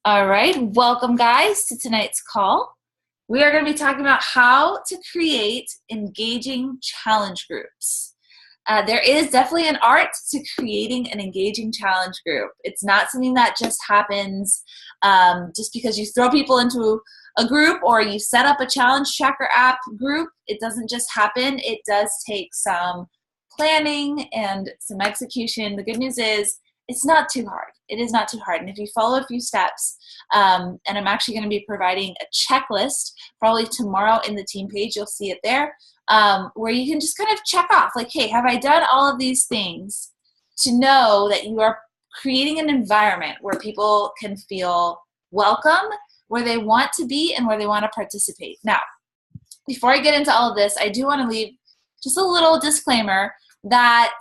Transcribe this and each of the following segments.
All right, welcome guys to tonight's call. We are going to be talking about how to create engaging challenge groups. There is definitely an art to creating an engaging challenge group. It's not something that just happens just because you throw people into a group or you set up a challenge tracker app group. It doesn't just happen. It does take some planning and some execution. The good news is it's not too hard. It is not too hard. And if you follow a few steps, and I'm actually going to be providing a checklist probably tomorrow in the team page, you'll see it there, where you can just kind of check off, like, hey, have I done all of these things to know that you are creating an environment where people can feel welcome, where they want to be, and where they want to participate. Now, before I get into all of this, I do want to leave just a little disclaimer that,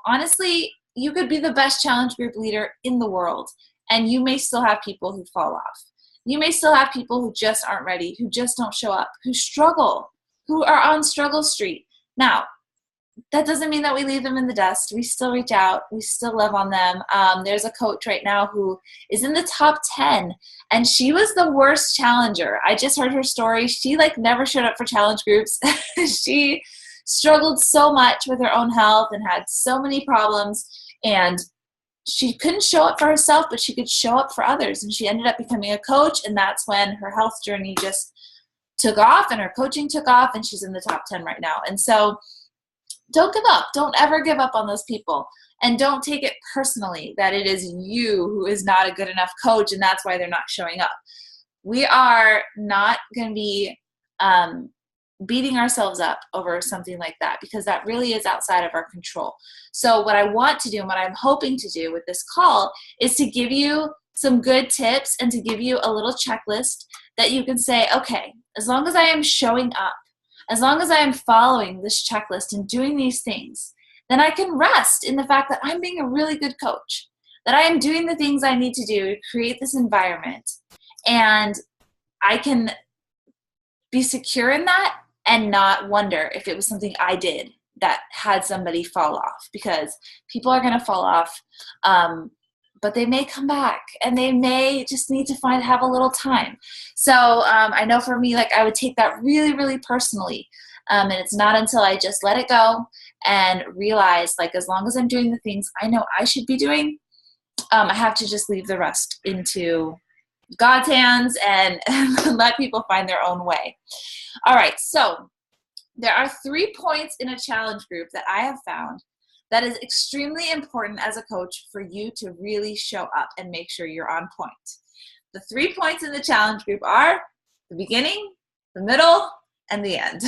honestly, you could be the best challenge group leader in the world, and you may still have people who fall off. You may still have people who just aren't ready, who just don't show up, who struggle, who are on struggle street. Now, that doesn't mean that we leave them in the dust. We still reach out. We still love on them. There's a coach right now who is in the top 10, and she was the worst challenger. I just heard her story. She never showed up for challenge groups. She struggled so much with her own health and had so many problems, and she couldn't show up for herself, but she could show up for others, and she ended up becoming a coach, and that's when her health journey just took off and her coaching took off, and she's in the top 10 right now. And so don't give up. Don't ever give up on those people, and don't take it personally that it is you who is not a good enough coach and that's why they're not showing up. We are not going to be beating ourselves up over something like that, because that really is outside of our control. So what I want to do and what I'm hoping to do with this call is to give you some good tips and to give you a little checklist that you can say, okay, as long as I am showing up, as long as I am following this checklist and doing these things, then I can rest in the fact that I'm being a really good coach, that I am doing the things I need to do to create this environment, and I can be secure in that and not wonder if it was something I did that had somebody fall off, because people are going to fall off, but they may come back and they may just need to have a little time. So I know for me, I would take that really, really personally. And it's not until I just let it go and realize, as long as I'm doing the things I know I should be doing, I have to just leave the rest into God's hands and let people find their own way. All right, so there are 3 points in a challenge group that I have found that is extremely important as a coach for you to really show up and make sure you're on point. The 3 points in the challenge group are the beginning, the middle, and the end.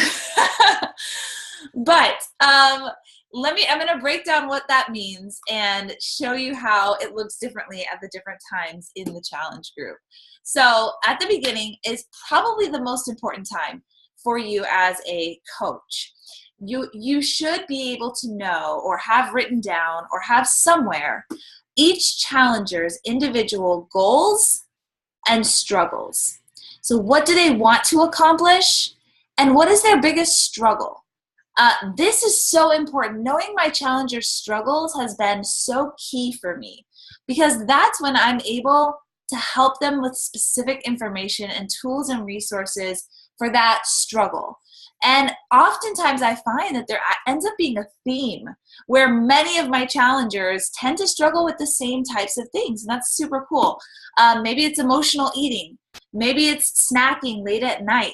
But I'm going to break down what that means and show you how it looks differently at the different times in the challenge group. So at the beginning is probably the most important time for you as a coach. You should be able to know or have written down or have somewhere each challenger's individual goals and struggles. So what do they want to accomplish, and what is their biggest struggle? This is so important. Knowing my challenger's struggles has been so key for me, because that's when I'm able to help them with specific information and tools and resources for that struggle. And oftentimes I find that there ends up being a theme where many of my challengers tend to struggle with the same types of things, and that's super cool. Maybe it's emotional eating. Maybe it's snacking late at night.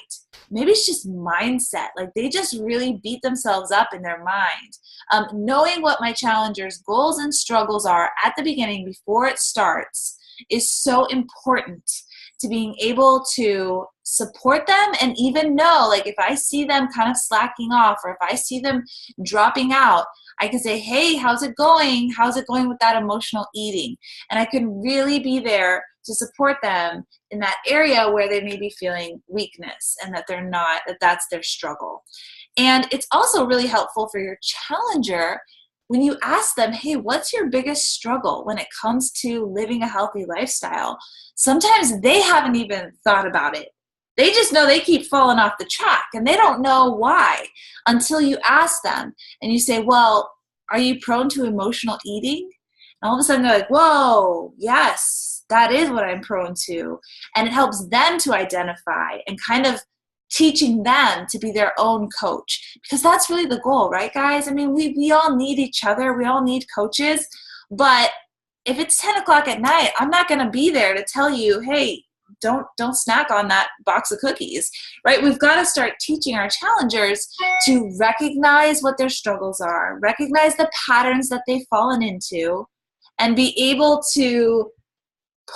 Maybe it's just mindset. They just really beat themselves up in their mind. Knowing what my challengers' goals and struggles are at the beginning before it starts is so important to being able to support them, and even know, if I see them kind of slacking off, or if I see them dropping out, I can say, hey, how's it going? How's it going with that emotional eating? And I can really be there to support them in that area where they may be feeling weakness and that that's their struggle. And it's also really helpful for your challenger when you ask them, hey, what's your biggest struggle when it comes to living a healthy lifestyle? Sometimes they haven't even thought about it. They just know they keep falling off the track, and they don't know why until you ask them and you say, well, are you prone to emotional eating? And all of a sudden they're like, whoa, yes, that is what I'm prone to. And it helps them to identify and kind of teaching them to be their own coach, because that's really the goal, right, guys? I mean, we all need each other. We all need coaches. But if it's 10 o'clock at night, I'm not going to be there to tell you, hey, don't snack on that box of cookies, right? We've got to start teaching our challengers to recognize what their struggles are, recognize the patterns that they've fallen into, and be able to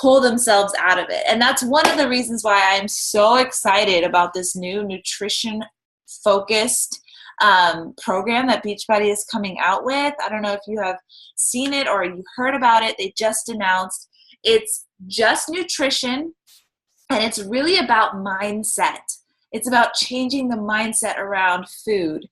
pull themselves out of it. And that's one of the reasons why I'm so excited about this new nutrition-focused program that Beachbody is coming out with. I don't know if you have seen it or you heard about it. They just announced it's just nutrition, and it's really about mindset. It's about changing the mindset around food.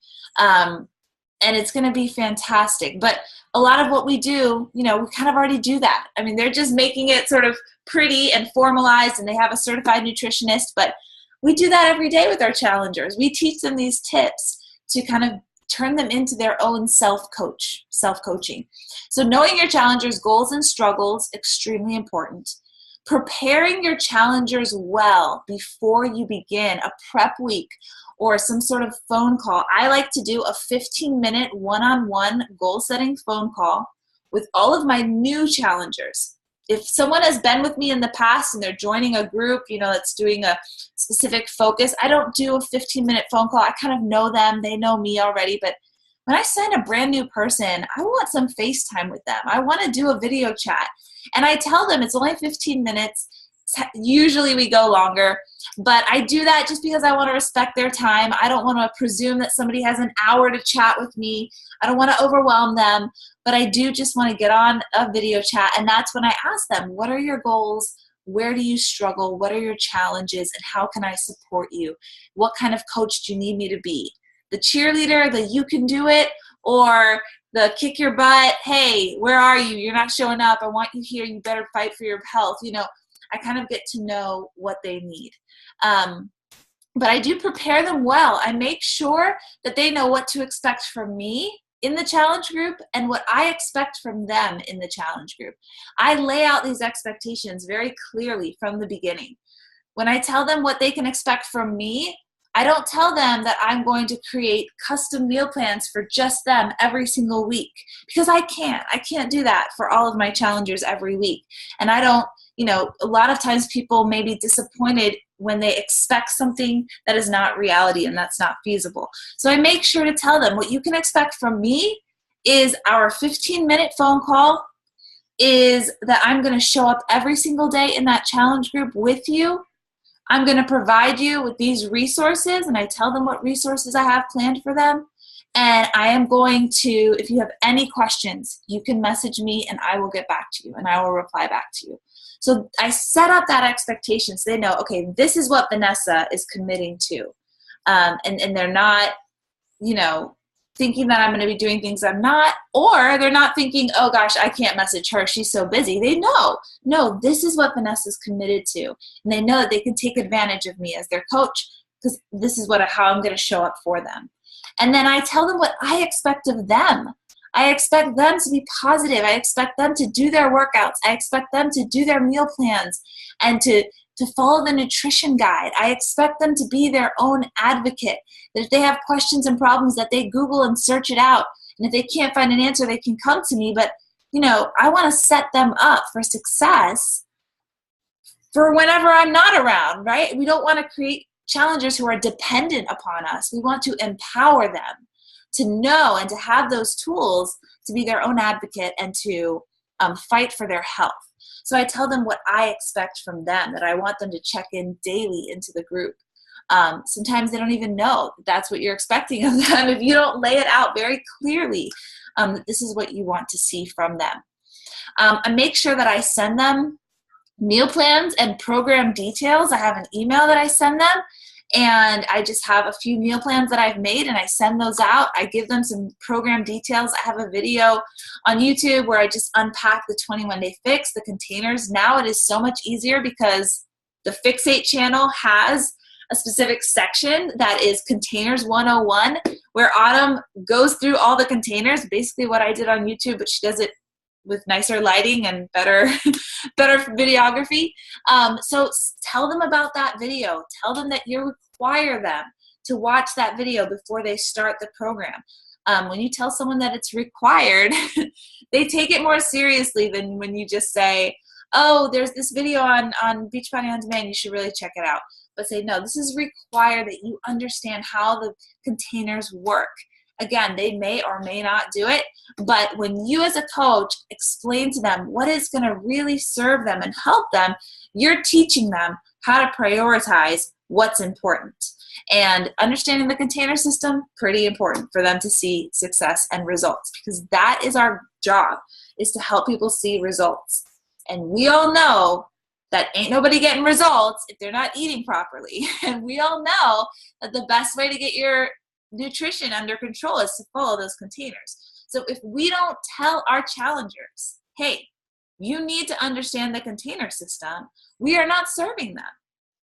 And it's going to be fantastic. But a lot of what we do, we kind of already do that. I mean, they're just making it sort of pretty and formalized, and they have a certified nutritionist, but we do that every day with our challengers. We teach them these tips to kind of turn them into their own self-coaching. So knowing your challengers' goals and struggles, extremely important. Preparing your challengers well before you begin a prep week or some sort of phone call. I like to do a 15-minute one-on-one goal-setting phone call with all of my new challengers. If someone has been with me in the past and they're joining a group, that's doing a specific focus, I don't do a 15-minute phone call. I kind of know them. They know me already. But when I sign a brand new person, I want some FaceTime with them. I want to do a video chat. And I tell them it's only 15 minutes. Usually we go longer, but I do that just because I want to respect their time. I don't want to presume that somebody has an hour to chat with me. I don't want to overwhelm them, but I do just want to get on a video chat. And that's when I ask them, what are your goals? Where do you struggle? What are your challenges? And how can I support you? What kind of coach do you need me to be? The cheerleader, the you can do it, or the kick your butt, hey, where are you? You're not showing up. I want you here. You better fight for your health. I kind of get to know what they need. But I do prepare them well. I make sure that they know what to expect from me in the challenge group and what I expect from them in the challenge group. I lay out these expectations very clearly from the beginning. When I tell them what they can expect from me, I don't tell them that I'm going to create custom meal plans for just them every single week, because I can't do that for all of my challengers every week. And I don't, a lot of times people may be disappointed when they expect something that is not reality and that's not feasible. So I make sure to tell them what you can expect from me is our 15-minute phone call, is that I'm going to show up every single day in that challenge group with you. I'm going to provide you with these resources, and I tell them what resources I have planned for them. And I am going to, if you have any questions, you can message me and I will get back to you and I will reply back to you. So I set up that expectation so they know, okay, this is what Vanessa is committing to. And they're not, thinking that I'm going to be doing things I'm not, or they're not thinking, oh gosh, I can't message her, she's so busy. They know, no, this is what Vanessa's committed to. And they know that they can take advantage of me as their coach, because this is how I'm going to show up for them. And then I tell them what I expect of them. I expect them to be positive. I expect them to do their workouts. I expect them to do their meal plans and to follow the nutrition guide. I expect them to be their own advocate, that if they have questions and problems that they Google and search it out. And if they can't find an answer, they can come to me. But, I want to set them up for success for whenever I'm not around, right? We don't want to create challengers who are dependent upon us. We want to empower them to know and to have those tools to be their own advocate and to fight for their health. So I tell them what I expect from them, that I want them to check in daily into the group. Sometimes they don't even know that that's what you're expecting of them if you don't lay it out very clearly, that this is what you want to see from them. I make sure that I send them meal plans and program details. I have an email that I send them, and I just have a few meal plans that I've made, and I send those out. I give them some program details. I have a video on YouTube where I just unpack the 21-day fix, the containers. Now it is so much easier because the Fixate channel has a specific section that is Containers 101, where Autumn goes through all the containers, basically what I did on YouTube, but she does it with nicer lighting and better better videography. So tell them about that video. Tell them that you require them to watch that video before they start the program. When you tell someone that it's required, they take it more seriously than when you just say, oh, there's this video on Beachbody On Demand, you should really check it out. But say, no, this is required that you understand how the containers work. Again, they may or may not do it, but when you as a coach explain to them what is going to really serve them and help them, you're teaching them how to prioritize what's important. And understanding the container system, pretty important for them to see success and results, because that is our job, is to help people see results. And we all know that ain't nobody getting results if they're not eating properly. And we all know that the best way to get your nutrition under control is to follow those containers. So if we don't tell our challengers, hey, you need to understand the container system, we are not serving them.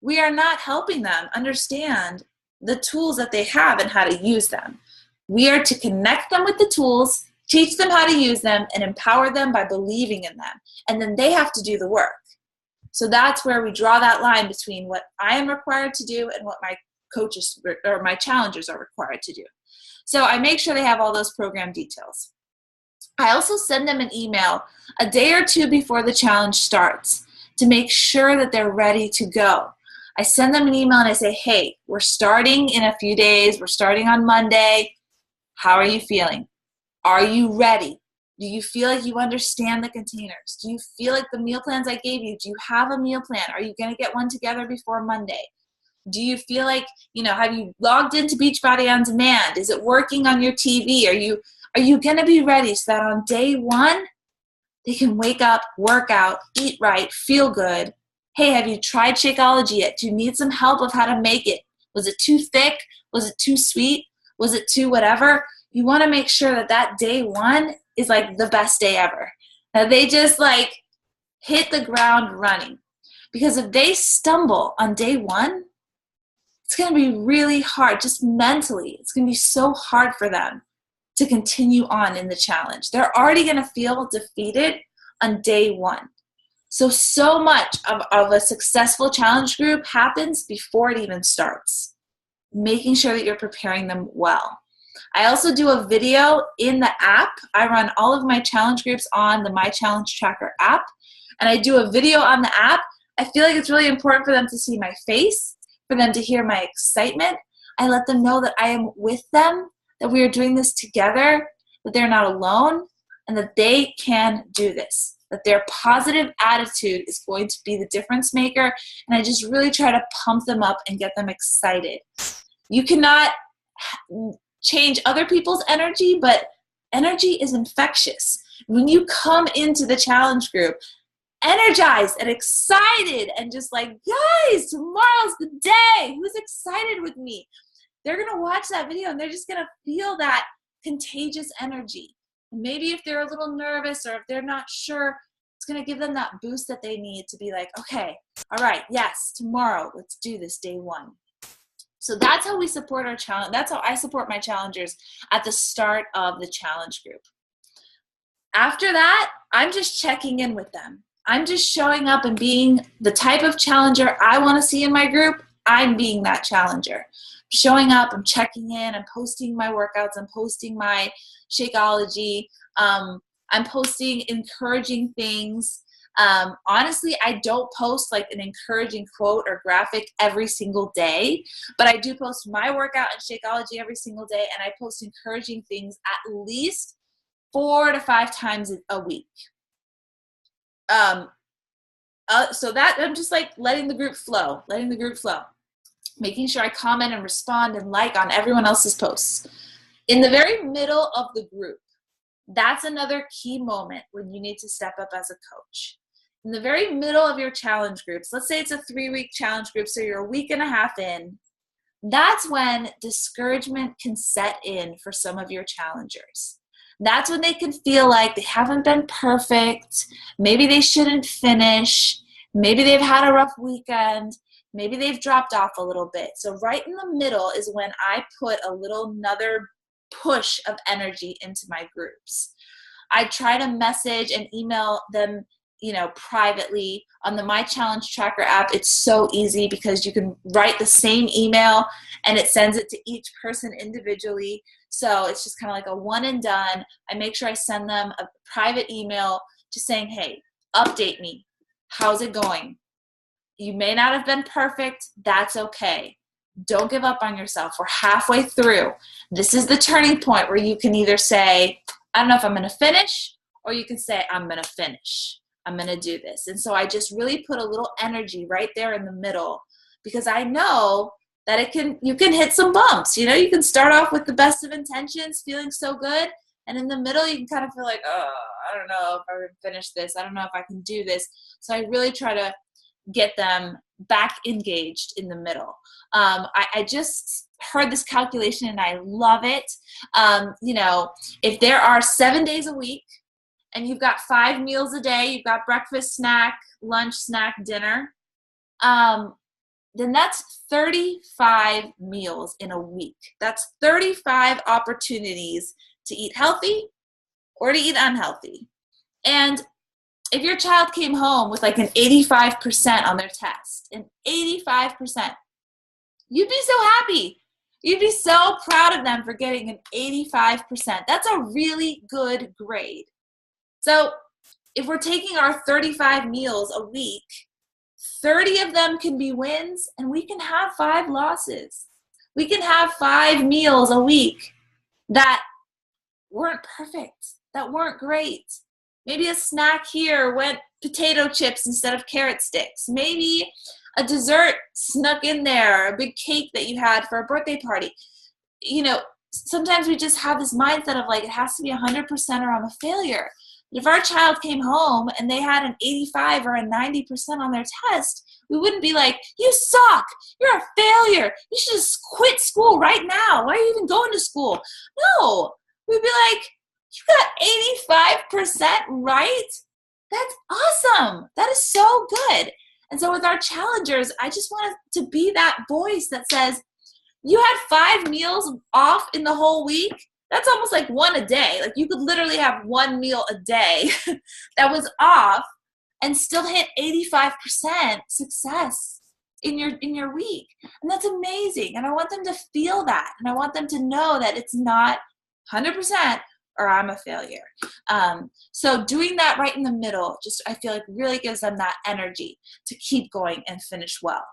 We are not helping them understand the tools that they have and how to use them. We are to connect them with the tools, teach them how to use them, and empower them by believing in them. And then they have to do the work. So that's where we draw that line between what I am required to do and what my coaches or my challengers are required to do. So I make sure they have all those program details. I also send them an email a day or two before the challenge starts to make sure that they're ready to go. I send them an email and I say, hey, we're starting in a few days. We're starting on Monday. How are you feeling? Are you ready? Do you feel like you understand the containers? Do you feel like the meal plans I gave you, do you have a meal plan? Are you going to get one together before Monday? Do you feel like, have you logged into Beachbody On Demand? Is it working on your TV? Are you going to be ready so that on day one, they can wake up, work out, eat right, feel good? Hey, have you tried Shakeology yet? Do you need some help of how to make it? Was it too thick? Was it too sweet? Was it too whatever? You want to make sure that day one is like the best day ever. That they just like hit the ground running. Because if they stumble on day one, it's going to be really hard, just mentally. It's going to be so hard for them to continue on in the challenge. They're already going to feel defeated on day one. So much of a successful challenge group happens before it even starts. Making sure that you're preparing them well. I also do a video in the app. I run all of my challenge groups on the My Challenge Tracker app, and I do a video on the app. I feel like it's really important for them to see my face, for them to hear my excitement. I let them know that I am with them, that we are doing this together, that they're not alone, and that they can do this, that their positive attitude is going to be the difference maker, and I just really try to pump them up and get them excited. You cannot change other people's energy, but energy is infectious. When you come into the challenge group energized and excited and just like, guys, tomorrow's the day. Who's excited with me? They're going to watch that video and they're just going to feel that contagious energy. And maybe if they're a little nervous or if they're not sure, it's going to give them that boost that they need to be like, okay, all right, yes, tomorrow, let's do this day one. So that's how we support our challenge. That's how I support my challengers at the start of the challenge group. After that, I'm just checking in with them. I'm just showing up and being the type of challenger I want to see in my group. I'm being that challenger. Showing up, I'm checking in, I'm posting my workouts, I'm posting my Shakeology, I'm posting encouraging things. Honestly, I don't post like an encouraging quote or graphic every single day, but I do post my workout and Shakeology every single day, and I post encouraging things at least 4 to 5 times a week. So that I'm just like letting the group flow, making sure I comment and respond and like on everyone else's posts. In the very middle of the group, that's another key moment when you need to step up as a coach. In the very middle of your challenge groups, let's say it's a 3-week challenge group, so you're a week and a half in, that's when discouragement can set in for some of your challengers. That's when they can feel like they haven't been perfect, maybe they shouldn't finish, maybe they've had a rough weekend, maybe they've dropped off a little bit. So right in the middle is when I put a little another push of energy into my groups. I try to message and email them, privately on the My Challenge Tracker app. It's so easy because you can write the same email and it sends it to each person individually. So it's just kind of like a one and done. I make sure I send them a private email just saying, hey, update me. How's it going? You may not have been perfect. That's okay. Don't give up on yourself. We're halfway through. This is the turning point where you can either say, I don't know if I'm going to finish, or you can say, I'm going to finish. I'm going to do this. And so I just really put a little energy right there in the middle, because I know that you can hit some bumps. You can start off with the best of intentions, feeling so good. And in the middle, you can kind of feel like, oh, I don't know if I can finish this. I don't know if I can do this. So I really try to get them back engaged in the middle. I just heard this calculation and I love it. If there are 7 days a week and you've got 5 meals a day, you've got breakfast, snack, lunch, snack, dinner, then that's 35 meals in a week. That's 35 opportunities to eat healthy or to eat unhealthy. And if your child came home with like an 85% on their test, an 85%, you'd be so happy. You'd be so proud of them for getting an 85%. That's a really good grade. So if we're taking our 35 meals a week, 30 of them can be wins, and we can have 5 losses. We can have 5 meals a week that weren't perfect, that weren't great. Maybe a snack here went potato chips instead of carrot sticks. Maybe a dessert snuck in there, a big cake that you had for a birthday party. Sometimes we just have this mindset of like, it has to be 100% or I'm a failure. But if our child came home and they had an 85 or a 90% on their test, we wouldn't be like, you suck, you're a failure, you should just quit school right now. Why are you even going to school? No, we'd be like, you got 85% right? That's awesome. That is so good. And so with our challengers, I just want to be that voice that says, you had 5 meals off in the whole week. That's almost like 1 a day. Like you could literally have 1 meal a day that was off and still hit 85% success in your week. And that's amazing. And I want them to feel that. And I want them to know that it's not 100% or I'm a failure. So doing that right in the middle, just I feel like really gives them that energy to keep going and finish well.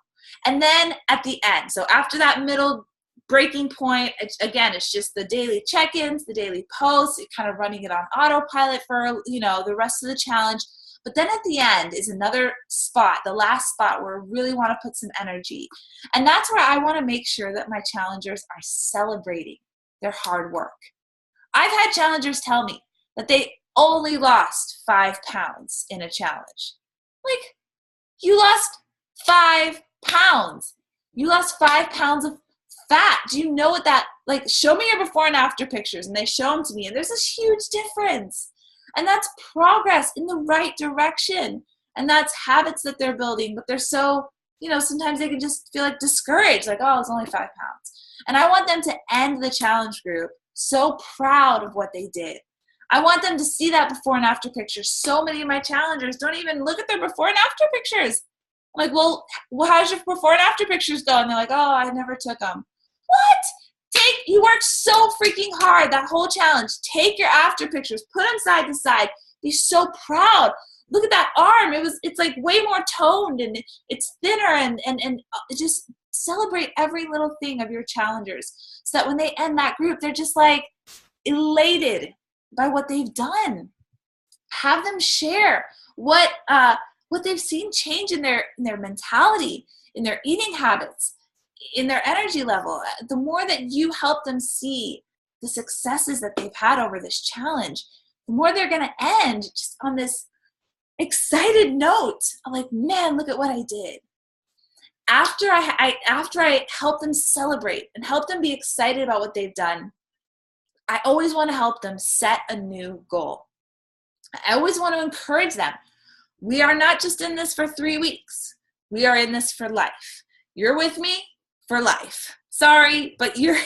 And then at the end, so after that middle breaking point, it's just the daily check-ins, the daily posts, kind of running it on autopilot for, the rest of the challenge. But then at the end is another spot, the last spot where I really want to put some energy. And that's where I want to make sure that my challengers are celebrating their hard work. I've had challengers tell me that they only lost 5 pounds in a challenge. Like, you lost 5 pounds. You lost 5 pounds of fat. Do you know what that, like, show me your before and after pictures. And they show them to me. And there's this huge difference. And that's progress in the right direction. And that's habits that they're building. But they're so, sometimes they can just feel like discouraged. Like, oh, it's only 5 pounds. And I want them to end the challenge group so proud of what they did. I want them to see that before and after picture. So many of my challengers don't even look at their before and after pictures. I'm like, well, how's your before and after pictures go? And they're like, oh, I never took them. What? You worked so freaking hard that whole challenge. Take your after pictures, put them side to side. Be so proud. Look at that arm. It's like way more toned and it's thinner and just celebrate every little thing of your challengers so that when they end that group, they're just like elated by what they've done. Have them share what they've seen change in their mentality, in their eating habits, in their energy level. The more that you help them see the successes that they've had over this challenge, the more they're going to end just on this excited note of like, man, look at what I did. After I help them celebrate and help them be excited about what they've done, I always want to help them set a new goal. I always want to encourage them. We are not just in this for 3 weeks. We are in this for life. You're with me for life. Sorry, but you're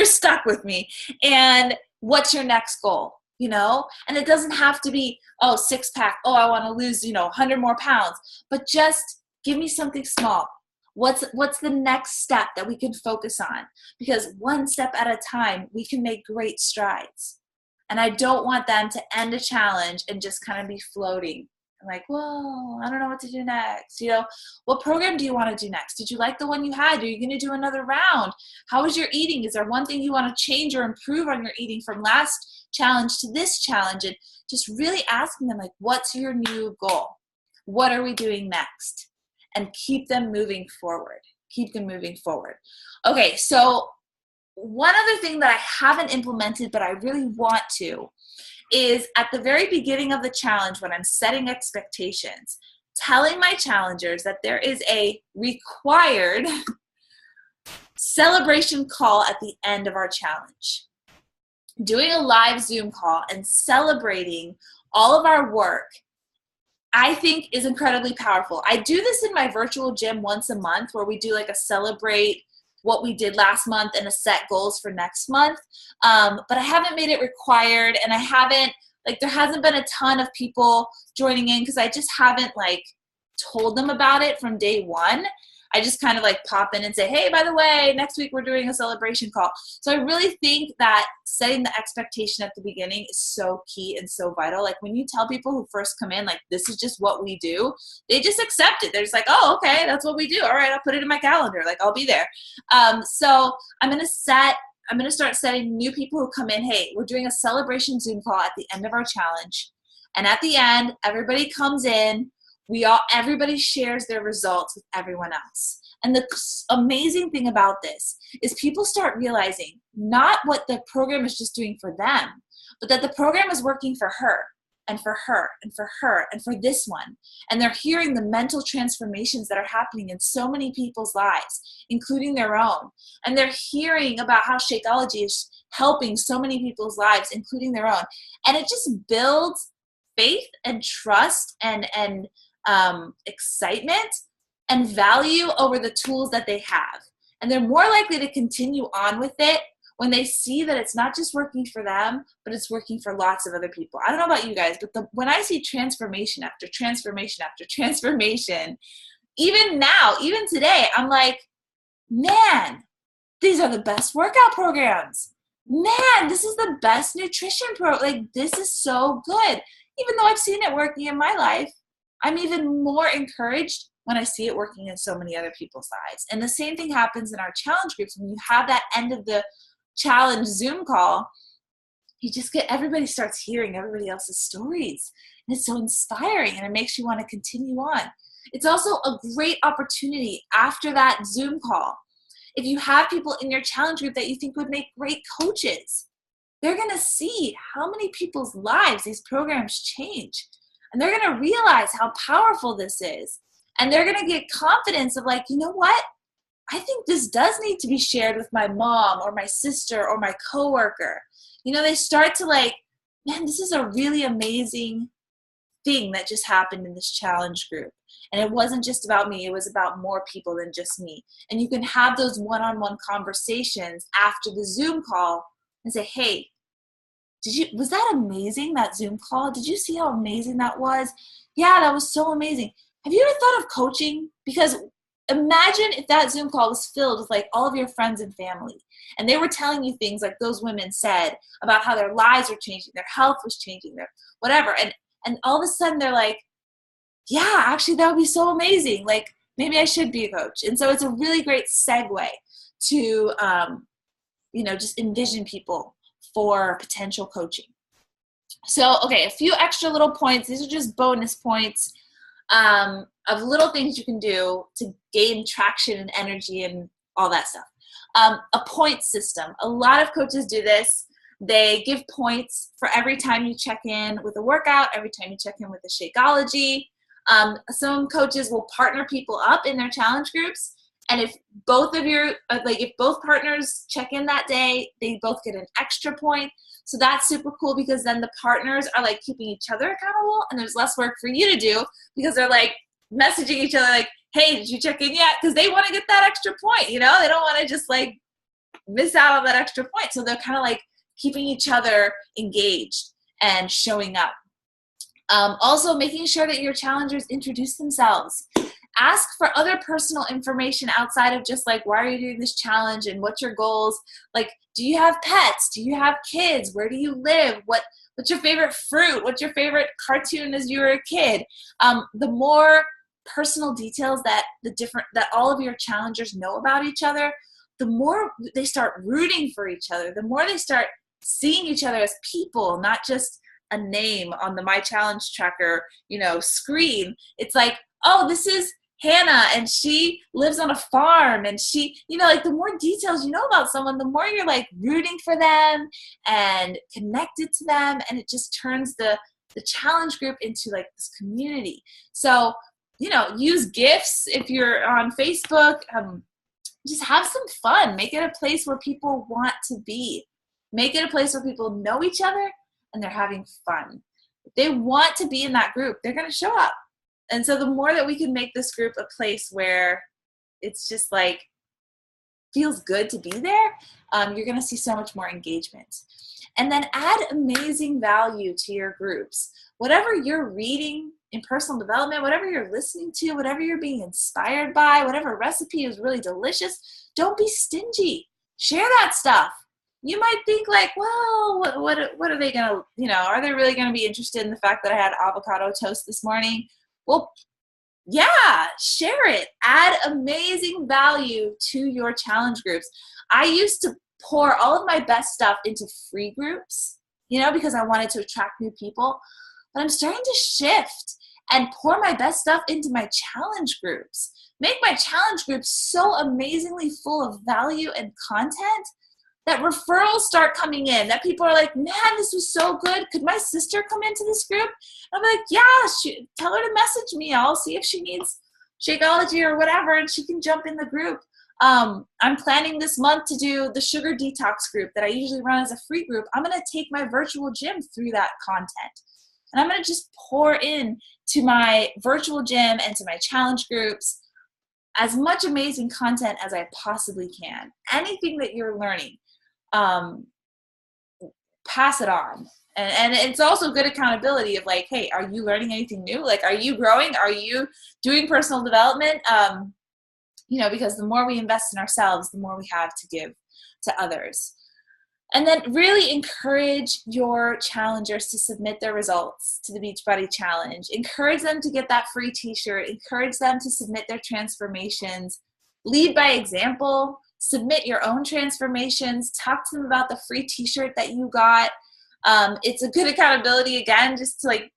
stuck with me. And what's your next goal? you know? And it doesn't have to be, oh, 6-pack, oh, I want to lose, 100 more pounds, but just give me something small. What's the next step that we can focus on? Because one step at a time, we can make great strides. And I don't want them to end a challenge and just kind of be floating. Like, well, I don't know what to do next. What program do you want to do next? Did you like the one you had? Are you going to do another round? How is your eating? Is there one thing you want to change or improve on your eating from last challenge to this challenge? And just really asking them, like, what's your new goal? What are we doing next? And keep them moving forward. Keep them moving forward. Okay, so one other thing that I haven't implemented, but I really want to, is at the very beginning of the challenge, when I'm setting expectations, telling my challengers that there is a required celebration call at the end of our challenge. Doing a live Zoom call and celebrating all of our work, I think, is incredibly powerful. I do this in my virtual gym once a month, where we do like a celebrate what we did last month and a set goals for next month. But I haven't made it required, and there hasn't been a ton of people joining in because I just haven't told them about it from day one. I just kind of pop in and say, hey, by the way, next week we're doing a celebration call. So I really think that setting the expectation at the beginning is so key and so vital. When you tell people who first come in, this is just what we do, they just accept it. They're just like, oh, okay, that's what we do. All right, I'll put it in my calendar. I'll be there. So I'm going to start setting new people who come in, hey, we're doing a celebration Zoom call at the end of our challenge. And at the end, everybody comes in. Everybody shares their results with everyone else. And the amazing thing about this is people start realizing not what the program is just doing for them, but that the program is working for her and for her and for her and for this one. And they're hearing the mental transformations that are happening in so many people's lives, including their own. And they're hearing about how Shakeology is helping so many people's lives, including their own. And it just builds faith and trust and excitement and value over the tools that they have. And they're more likely to continue on with it when they see that it's not just working for them, but it's working for lots of other people. I don't know about you guys, but when I see transformation after transformation after transformation, even now, even today, I'm like, man, these are the best workout programs. Man, this is the best nutrition this is so good. Even though I've seen it working in my life, I'm even more encouraged when I see it working in so many other people's lives. And the same thing happens in our challenge groups. When you have that end of the challenge Zoom call, everybody starts hearing everybody else's stories. And it's so inspiring, and it makes you want to continue on. It's also a great opportunity after that Zoom call. If you have people in your challenge group that you think would make great coaches, they're going to see how many people's lives these programs change. And they're going to realize how powerful this is. And they're going to get confidence of you know what? I think this does need to be shared with my mom or my sister or my coworker. They start to man, this is a really amazing thing that just happened in this challenge group. And it wasn't just about me. It was about more people than just me. And you can have those one-on-one conversations after the Zoom call and say, hey, was that amazing, that Zoom call? Did you see how amazing that was? Yeah, that was so amazing. Have you ever thought of coaching? Because imagine if that Zoom call was filled with all of your friends and family, and they were telling you things like those women said about how their lives were changing, their health was changing, their whatever. And all of a sudden they're like, yeah, actually that would be so amazing. Maybe I should be a coach. And so it's a really great segue to, just envision people for potential coaching. So, okay, a few extra little points. These are just bonus points of little things you can do to gain traction and energy and all that stuff. A point system. A lot of coaches do this. They give points for every time you check in with a workout, every time you check in with a Shakeology. Some coaches will partner people up in their challenge groups. And if both of your, if both partners check in that day, they both get an extra point. So that's super cool because then the partners are keeping each other accountable, and there's less work for you to do because they're messaging each other hey, did you check in yet? Because they want to get that extra point, they don't want to just miss out on that extra point. So they're kind of keeping each other engaged and showing up. Also, making sure that your challengers introduce themselves. Ask for other personal information outside of just like, why are you doing this challenge and what's your goals? Like, do you have pets? Do you have kids? Where do you live? What's your favorite fruit? What's your favorite cartoon as you were a kid? The more personal details that all of your challengers know about each other, the more they start rooting for each other, the more they start seeing each other as people, not just a name on the My Challenge Tracker, screen. It's like, oh, this is Hannah and she lives on a farm, and she, like, the more details you know about someone, the more you're like rooting for them and connected to them, and it just turns the challenge group into like this community. So, use GIFs if you're on Facebook. Just have some fun. Make it a place where people want to be. Make it a place where people know each other and they're having fun. If they want to be in that group, they're going to show up. And so the more that we can make this group a place where it's just like feels good to be there, you're going to see so much more engagement. And then add amazing value to your groups. Whatever you're reading in personal development, whatever you're listening to, whatever you're being inspired by, whatever recipe is really delicious, don't be stingy. Share that stuff. You might think like, well, what are they going to, are they really going to be interested in the fact that I had avocado toast this morning? Well, yeah, share it. Add amazing value to your challenge groups. I used to pour all of my best stuff into free groups, because I wanted to attract new people. But I'm starting to shift and pour my best stuff into my challenge groups. Make my challenge groups so amazingly full of value and content that referrals start coming in, that people are like, man, this was so good. Could my sister come into this group? I'm like, yeah, tell her to message me. I'll see if she needs Shakeology or whatever, and she can jump in the group. I'm planning this month to do the sugar detox group that I usually run as a free group. I'm going to take my virtual gym through that content. And I'm going to just pour in to my virtual gym and to my challenge groups as much amazing content as I possibly can. Anything that you're learning, pass it on. And it's also good accountability of like, hey, are you learning anything new? Like, are you growing? Are you doing personal development? Because the more we invest in ourselves, the more we have to give to others. And then really encourage your challengers to submit their results to the Beachbody Challenge. Encourage them to get that free t-shirt. Encourage them to submit their transformations. Lead by example. Submit your own transformations. Talk to them about the free t-shirt that you got. It's a good accountability, again, just to like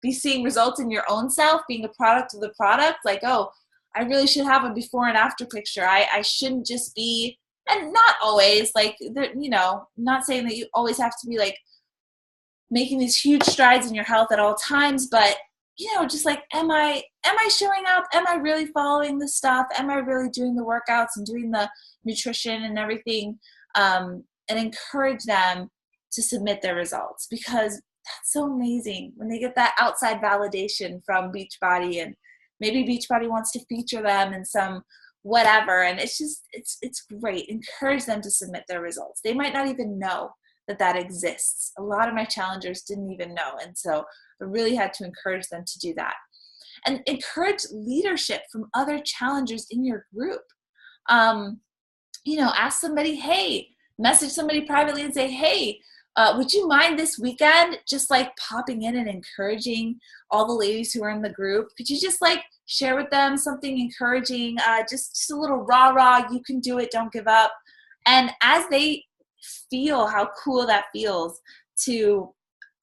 be seeing results in your own self, being a product of the product. Like, oh, I really should have a before and after picture. I shouldn't just be, and not always, like, not saying that you always have to be like making these huge strides in your health at all times, but just like, am I showing up? Am I really following this stuff? Am I really doing the workouts and doing the nutrition and everything? And encourage them to submit their results, because that's so amazing when they get that outside validation from Beachbody, and maybe Beachbody wants to feature them in some whatever. And it's just, it's great. Encourage them to submit their results. They might not even know that exists. A lot of my challengers didn't even know. And so I really had to encourage them to do that. And encourage leadership from other challengers in your group. Ask somebody, hey, message somebody privately and say, hey, would you mind this weekend just like popping in and encouraging all the ladies who are in the group? Could you just like share with them something encouraging, just a little rah-rah, you can do it, don't give up. And as they feel how cool that feels to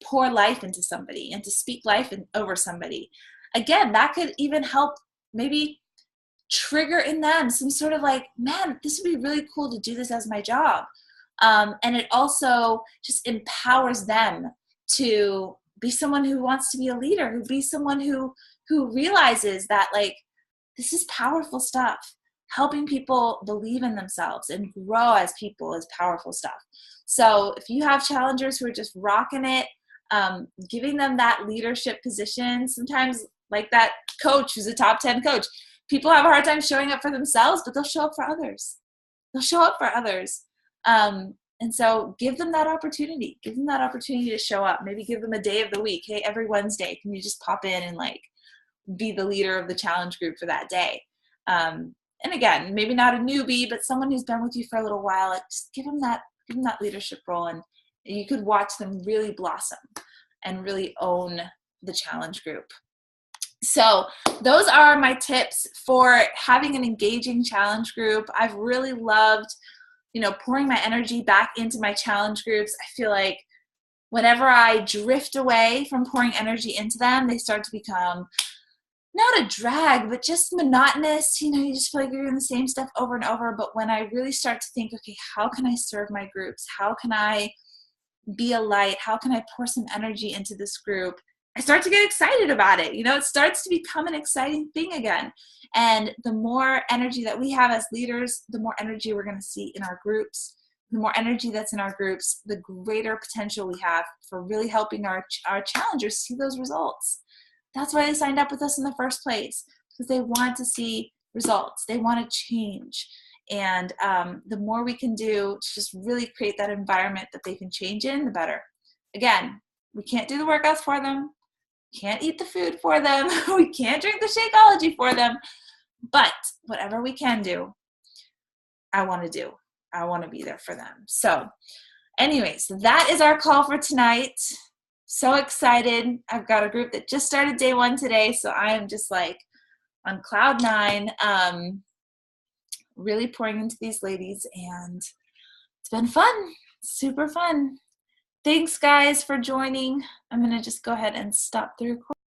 pour life into somebody and to speak life over somebody, again, that could even help maybe trigger in them some sort of like, man, this would be really cool to do this as my job. And it also just empowers them to be someone who wants to be a leader, who be someone who realizes that like, this is powerful stuff. Helping people believe in themselves and grow as people is powerful stuff. So if you have challengers who are just rocking it, giving them that leadership position, sometimes like that coach who's a top 10 coach, people have a hard time showing up for themselves, but they'll show up for others. They'll show up for others. And so give them that opportunity. Give them that opportunity to show up. Maybe give them a day of the week. Hey, every Wednesday, can you just pop in and like be the leader of the challenge group for that day? And again, maybe not a newbie, but someone who's been with you for a little while. Like, just give them that leadership role, and you could watch them really blossom and really own the challenge group. So those are my tips for having an engaging challenge group. I've really loved, pouring my energy back into my challenge groups. I feel like whenever I drift away from pouring energy into them, they start to become not a drag, but just monotonous. You just feel like you're doing the same stuff over and over. But when I really start to think, okay, how can I serve my groups? How can I be a light? How can I pour some energy into this group? I start to get excited about it. It starts to become an exciting thing again. And the more energy that we have as leaders, the more energy we're going to see in our groups. The more energy that's in our groups, the greater potential we have for really helping our challengers see those results. That's why they signed up with us in the first place, because they want to see results. They want to change. And the more we can do to just really create that environment that they can change in, the better. Again, we can't do the workouts for them. Can't eat the food for them. We can't drink the Shakeology for them. But whatever we can do, I want to do. I want to be there for them. So anyways, that is our call for tonight. So excited. I've got a group that just started day 1 today, so I am just like on cloud 9, really pouring into these ladies, and it's been fun, super fun. Thanks guys for joining. I'm going to just go ahead and stop the recording.